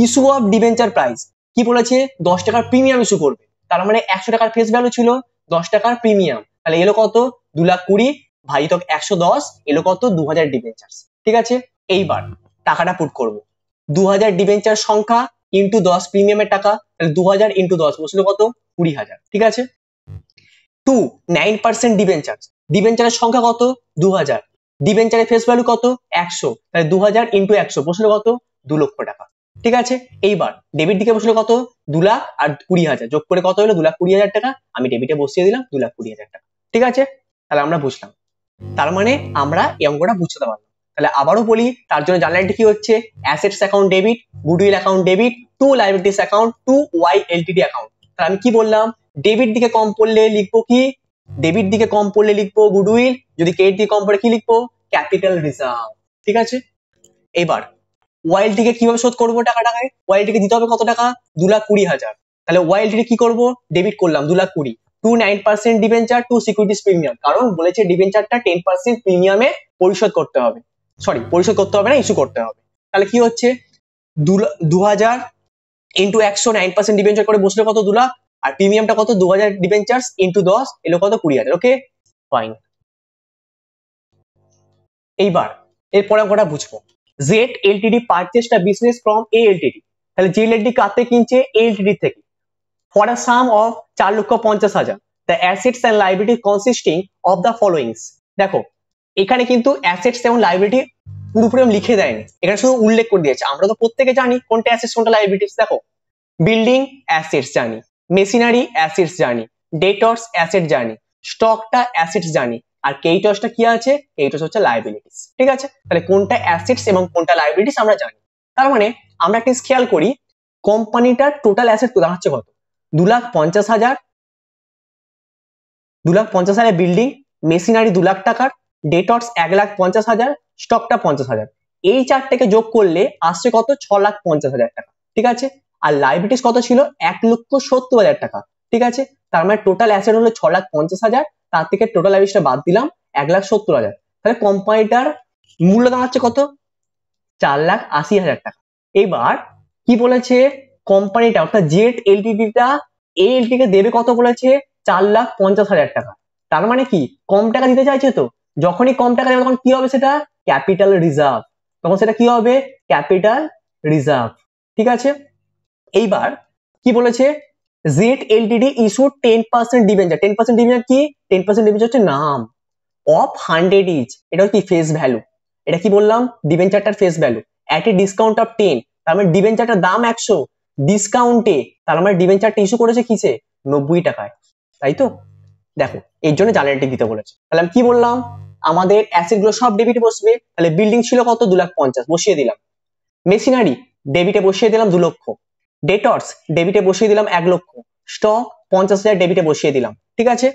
ইস্যু অফ ডিবেঞ্চার প্রাইস কি বলেছে? 10 টাকার প্রিমিয়াম ইস্যু করবে। তার মানে 100 টাকার ফেস ভ্যালু ছিল, 10 টাকার প্রিমিয়াম। তাহলে এলো কত? 2,20,000 ভাজিতক 110 এলো কত? 2,000 ডিবেঞ্চার। ঠিক আছে, এইবার টাকাটা পুট করব। 2,000 ডিবেঞ্চার সংখ্যা ইন্টু 10 প্রিমিয়ামের টাকা, তাহলে 2,000 ইন্টু 10 বসলো কত? 20,000। ঠিক আছে, টু 9% ডিবেঞ্চার, ডিবেঞ্চারের সংখ্যা কত? 2,000, ডিবেঞ্চারের ফেস ভ্যালু কত? 100, তাহলে 2,000 ইন্টু 100 বসলো কত? 2 লক্ষ টাকা। ঠিক আছে, এইবার ডেবিট দিকে বসলো কত? 2 লাখ আর 20,000 যোগ করে কত হলো? 2,20,000 টাকা। আমি ডেবিটে বসিয়ে দিলাম 2,20,000 টাকা। ঠিক আছে, তাহলে আমরা বুঝলাম। তার মানে আমরা এই অঙ্কটা বুঝতে পারলাম। তাহলে আবারও বলি, তার জন্য জার্নালটি কি হচ্ছে? Assets account debit, goodwill account debit, to liabilities account, to Y LTD account. তাহলে আমি কি বললাম? ডেবিট দিকে কম পড়লে লিখবো কি? ডেবিট দিকে কম পড়লে লিখবো গুডউইল, যদি ক্রেডিট দিকে কম পড়ে কি লিখবো? Capital reserve. ঠিক আছে, এবার ওয়াইএলটি কে কিভাবে শোধ করবো টাকাটাকে? ওয়াইএলটি কে দিতে হবে কত টাকা? 2,20,000। তাহলে ওয়াইএলটি কি করবো? ডেবিট করলাম 2,20,000, to 9% debenture to securities premium, কারণ বলেছে ডিবেঞ্চারটা 10% প্রিমিয়ামে পরিশোধ করতে হবে। সরি, পরিশোধ করতে হবে না, ইস্যু করতে হবে। তাহলে কি হচ্ছে? 2,000 ইন্টু 100, 9% ডিবেঞ্চার করে বসলো কত? 2 লাখ। আর প্রিমিয়ামটা কত? 2,000 ডিবেঞ্চার ইন্টু 10 এলো কত? 20,000। Okay fine. এইবার এরপরে আমরা বুঝবো, Z LTD purchased a business from A LTD. তাহলে জেড এলটিডি কার থেকে কিনছে? এ এলটিডি থেকে, for a sum of 4,50,000। The assets and liability consisting of the followings. দেখো এখানে কিন্তু অ্যাসেটস এবং লাইবিলিটি পুরোপুরি লিখে দেয়নি, এখানে শুধু উল্লেখ করে দিয়েছে। আমরা তো প্রত্যেকে জানি কোনটা অ্যাসেটস কোনটা লাইবিলিটিস। দেখো বিল্ডিং অ্যাসেটস জানি, মেশিনারি অ্যাসেটস জানি, ডেটর্স অ্যাসেট জানি, স্টকটা অ্যাসেটস জানি, আর ক্রেডিটর্সটা কি আছে? ক্রেডিটর্স হচ্ছে লাইবিলিটিস। ঠিক আছে, তাহলে কোনটা অ্যাসেটস এবং কোনটা লাইবিলিটিস আমরা জানি। তার মানে আমরা একটা খেয়াল করি, কোম্পানিটার টোটাল অ্যাসেট দাঁড়াচ্ছে কত? 2,50,000, 2,50,000 বিল্ডিং, মেশিনারি 2 লাখ টাকার, ডেটর্স 1,50,000, স্টকটা 50,000। এই চারটাকে যোগ করলে আসছে কত? 6,50,000 টাকা। ঠিক আছে, আর লাইবিলিটিস কত ছিল? 1,70,000 টাকা। ঠিক আছে, তার মানে টোটাল অ্যাসেট হলো 6,50,000, তার থেকে টোটাল লাইবিলিটিসটা বাদ দিলাম 1,70,000। তাহলে কোম্পানিটার মূল্য দাঁড়াচ্ছে কত? 4,80,000 টাকা। এবার কি বলেছে? কোম্পানিটা অর্থাৎ জেড এলটিডিটা এ এলটি কে দেবে কত বলেছে? 4,50,000 টাকা। তার মানে কি কম টাকা দিতে চাইছে তো? যখনই কম টাকা দেবে তখন কি হবে? সেটা ক্যাপিটাল রিজার্ভ, তখন সেটা কি হবে? Capital reserve. ঠিক আছে, এইবার কি বলেছে? Z Ltd issue 10% debenture. 10% debenture কি? 10% ডিবেঞ্চার হচ্ছে নাম অফ 100 ইচ, এটা কি? Face value. এটা কি বললাম? ডিবেঞ্চারটার face value at a discount of 10। তার মানে ডিবেঞ্চারটার দাম 100, ডিসকাউন্টে তার মানে ডিবেঞ্চারটা ইস্যু করেছে কিসে? 90 টাকায়, তাই তো? দেখো এর জন্য জার্নালটি দিতে বলেছে। তাহলে আমি কি বললাম? আমাদের অ্যাসেট গুলো সব ডেবিটে বসবে। তাহলে বিল্ডিং ছিল কত? 2,50,000 বসিয়ে দিলাম। মেশিনারি ডেবিটে বসিয়ে দিলাম 2 লক্ষ। ডেটর্স ডেবিটে বসিয়ে দিলাম 1 লক্ষ, স্টক 50,000 ডেবিটে বসিয়ে দিলাম, ঠিক আছে।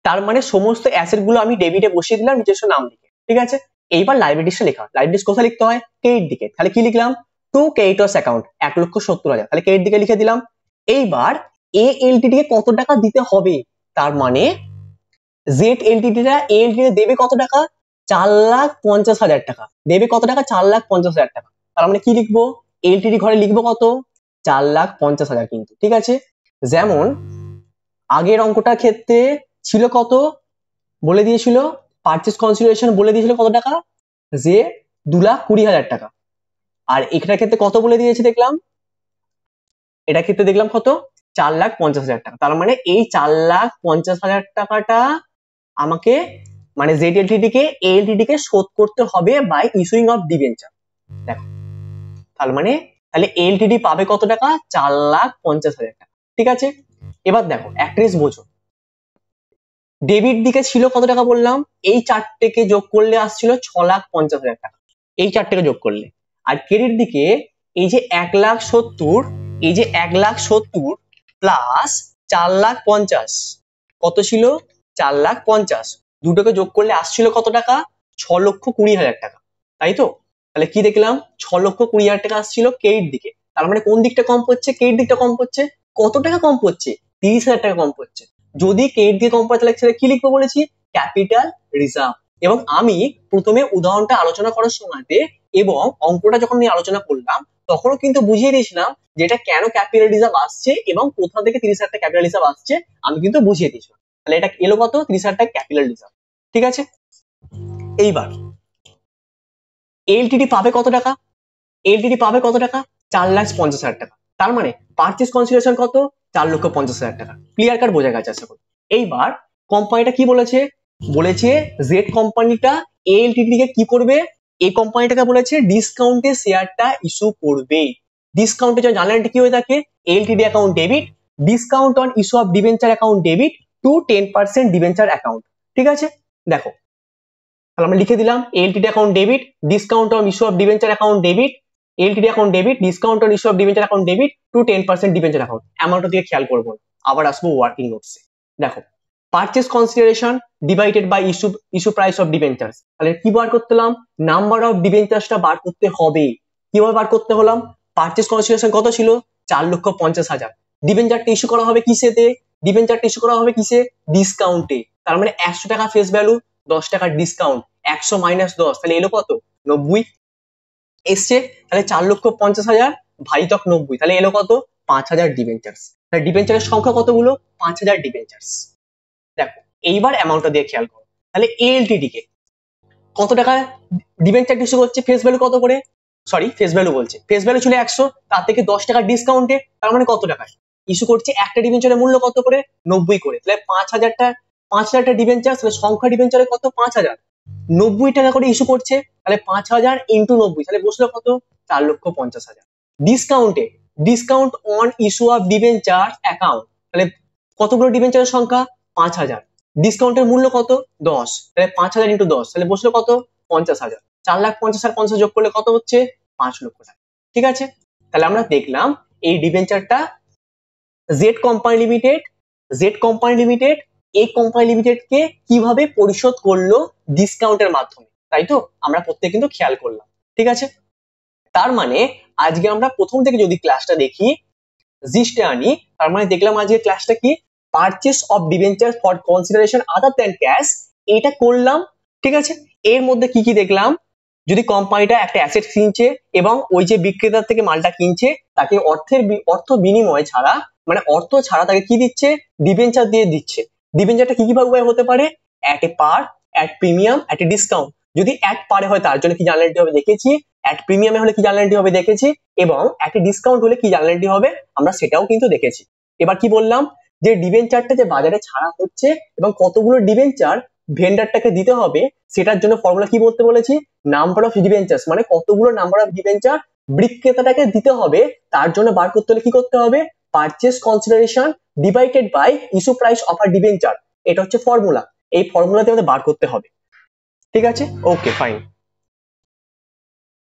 তার মানে সমস্ত অ্যাসেট গুলো আমি ডেবিটে বসিয়ে দিলাম নিজস্ব নাম লিখে, ঠিক আছে। এইবার লাইবিলিটিসটা লেখা, লাইবিলিটিস কোথায় লিখতে হয়? ক্রেডিট দিকে। তাহলে কি লিখলাম? টু ক্রেডিটর্স অ্যাকাউন্ট 1,70,000, তাহলে ক্রেডিট দিকে লিখে দিলাম। এইবার এ এলটিডি কে কত টাকা দিতে হবে, তার মানে জেড এলটিডিটা এ এলটিডি দেবে কত টাকা? 4,50,000 টাকা দেবে। কত টাকা? 4,50,000 টাকা। তার মানে কি লিখবো? এলটিডি ঘরে লিখবো কত? 4,50,000 কিন্তু, ঠিক আছে। যেমন আগের অঙ্কটার ক্ষেত্রে ছিল কত বলে দিয়েছিল, পারচেজ কনসিডারেশন বলে দিয়েছিল কত টাকা, যে 2,20,000 টাকা। আর এখানের ক্ষেত্রে কত বলে দিয়েছে দেখলাম, এটা ক্ষেত্রে দেখলাম কত, 4,50,000 টাকা। তার মানে এই 4,50,000 টাকাটা আমাকে মানে জেড এলটিডি কে এলটিডি কে শোধ করতে হবে বাই ইস্যুইং অফ ডিবেঞ্চার। দেখো তাহলে এলটিডি পাবে কত টাকা? 4,50,000 টাকা, ঠিক আছে। এবার দেখো একটা জিনিস বোঝো, ডেবিট দিকে ছিল কত টাকা বললাম, এই চারটেকে যোগ করলে আসছিল 6,50,000 টাকা, এই চারটেকে যোগ করলে। আর ক্রেডিট দিকে এই যে 1,70,000, এই যে 1,70,000 প্লাস 4,50,000 কত ছিল? 4,50,000 দুটোকে যোগ করলে আসছিল কত টাকা? 6,20,000 টাকা, তাই তো। তাহলে কি দেখলাম? 6,20,000 টাকা আসছিল ক্রেডিট দিকে। তার মানে কোন দিকটা কম পড়ছে? ক্রেডিট দিকটা কম পড়ছে। কত টাকা কম পড়ছে? 30,000 টাকা কম পড়ছে। যদি ক্রেডিট দিয়ে কম পড়ে তাহলে সেটা কি লিখবো বলেছি? Capital reserve. এবং আমি প্রথমে উদাহরণটা আলোচনা করার সময়তে এবং অঙ্কটা যখন আমি আলোচনা করলাম তখনও কিন্তু বুঝিয়ে দিয়েছিলাম যে এটা কেন ক্যাপিটাল রিজার্ভ আসছে এবং কোথা থেকে 30,000 টাকা ক্যাপিটাল রিজার্ভ আসছে, আমি কিন্তু বুঝিয়ে দিয়েছিলাম। তাহলে এটা এলো কত? 30,000 টাকা ক্যাপিটাল রিজার্ভ, ঠিক আছে। এইবার এলটিডি পাবে কত টাকা? এলটিডি পাবে কত টাকা? 4,50,000 টাকা। তার মানে পারচেজ কনসিডারেশন কত? 4,50,000 টাকা। ক্লিয়ার কাট বোঝা গেছে আশা করি। এইবার কোম্পানিটা কি বলেছে? বলেছে জেড কোম্পানিটা এলটিডি কে কি করবে? এই কোম্পানিটাকে বলেছে ডিসকাউন্টে শেয়ারটা ইস্যু করবে। ডিসকাউন্টে যখন জানলেন কি হয়ে থাকে, LTD account debit, discount on issue of debenture account debit to 10% debenture account, ঠিক আছে। দেখো তাহলে আমরা লিখে দিলাম LTD account debit, discount on issue of debenture account debit, LTD account debit, discount on issue of debenture account debit to 10% debenture account. অ্যামাউন্টটা দিকে খেয়াল করবো, আবার আসবো ওয়ার্কিং নোটসে। দেখো purchase consideration divided by issue price of debentures. তাহলে কি বার করতে হলাম? নাম্বার অফ ডিবেঞ্চার্সটা বার করতে হবে। কিভাবে বার করতে হলাম? পারচেজ কনসিডারেশন কত ছিল? 4,50,000। ডিবেঞ্চারটা ইস্যু করা হবে কিসেতে? ডিবেঞ্চারটা ইস্যু করা হবে কিসে? ডিসকাউন্টে। তার মানে 100 টাকা ফেস ভ্যালু, 10 টাকার ডিসকাউন্ট, 100 মাইনাস 10, তাহলে এলো কত? 90 এসছে। তাহলে 4,50,000 ভাজিতক 90, তাহলে এলো কত? 5,000 ডিবেঞ্চার্স। তাহলে ডিবেঞ্চারের সংখ্যা কতগুলো? 5,000 ডিবেঞ্চার্স। দেখো এইবার অ্যামাউন্টটা দিয়ে খেয়াল করো। তাহলে এলটিডি কে কত টাকা ডিবেঞ্চার ইস্যু করছে? ফেস ভ্যালু কত করে? সরি ফেস ভ্যালু বলছে, ফেস ভ্যালু ছিল 100, তার থেকে 10 টাকা ডিসকাউন্টে, তার মানে কত টাকা ইস্যু করছে? একটা ডিবেঞ্চারের মূল্য কত করে? 90 করে। তাহলে 5,000টা ডিবেঞ্চার, তাহলে সংখ্যা ডিবেঞ্চারে কত? 5,000। 90 টাকা করে ইস্যু করছে, তাহলে 5,000 ইন্টু 90, তাহলে বসলো কত? 4,50,000। ডিসকাউন্টে, discount on issue of debenture account, তাহলে কতগুলো ডিবেঞ্চারের সংখ্যা? 5,000। ডিসকাউন্টের মূল্য কত? 10, তাহলে 5,000 ইন্টু 10, তাহলে বসলো কত? 50,000। 4,50,000 আর 50 যোগ করলে কত হচ্ছে? 5 লক্ষ টাকা, ঠিক আছে। তাহলে আমরা দেখলাম এই ডিবেঞ্চারটা জেড কোম্পানি লিমিটেড এই কোম্পানি লিমিটেড কে কিভাবে পরিশোধ করলো? ডিসকাউন্টের মাধ্যমে, তাই তো আমরা প্রত্যেকে কিন্তু খেয়াল করলাম, ঠিক আছে। তার মানে আজকে আমরা প্রথম থেকে যদি ক্লাসটা দেখি, জিস্টে আনি, তার মানে দেখলাম আজকে ক্লাসটা কি? Purchase of debenture for consideration other than cash, এটা করলাম, ঠিক আছে। এর মধ্যে কি কি দেখলাম? যদি কোম্পানিটা একটা অ্যাসেট কিনছে এবং ওই যে বিক্রেতার থেকে মালটা কিনছে তাকে অর্থ বিনিময় ছাড়া, মানে অর্থ ছাড়া তাকে কি দিচ্ছে? ডিবেঞ্চার দিয়ে দিচ্ছে। ডিবেঞ্চারটা কি কি ভাবে হতে পারে? At a per, at premium, at a discount. যদি অ্যাট পারে হয় তার জন্য কি জার্নালিটি হবে দেখেছি, অ্যাট প্রিমিয়ামে হলে কি জার্নালিটি হবে দেখেছি, এবং অ্যাট এ ডিসকাউন্ট হলে কি জার্নালিটি হবে আমরা সেটাও কিন্তু দেখেছি। এবার কি বললাম? যে ডিবেঞ্চারটা যে বাজারে ছাড়া হচ্ছে এবং কতগুলো ডিবেঞ্চার ভেন্ডারটাকে দিতে হবে সেটার জন্য ফর্মুলা কি বলতে বলেছি? নাম্বার অফ ডিবেঞ্চার্স, মানে কতগুলো নাম্বার অফ ডিবেঞ্চার বিক্রেতাটাকে দিতে হবে তার জন্য বার করতে হলে কি করতে হবে? Purchase consideration divided by issue price of a debenture, এটা হচ্ছে ফর্মুলা। এই ফর্মুলাতে আমাদের বার করতে হবে, ঠিক আছে। Okay fine.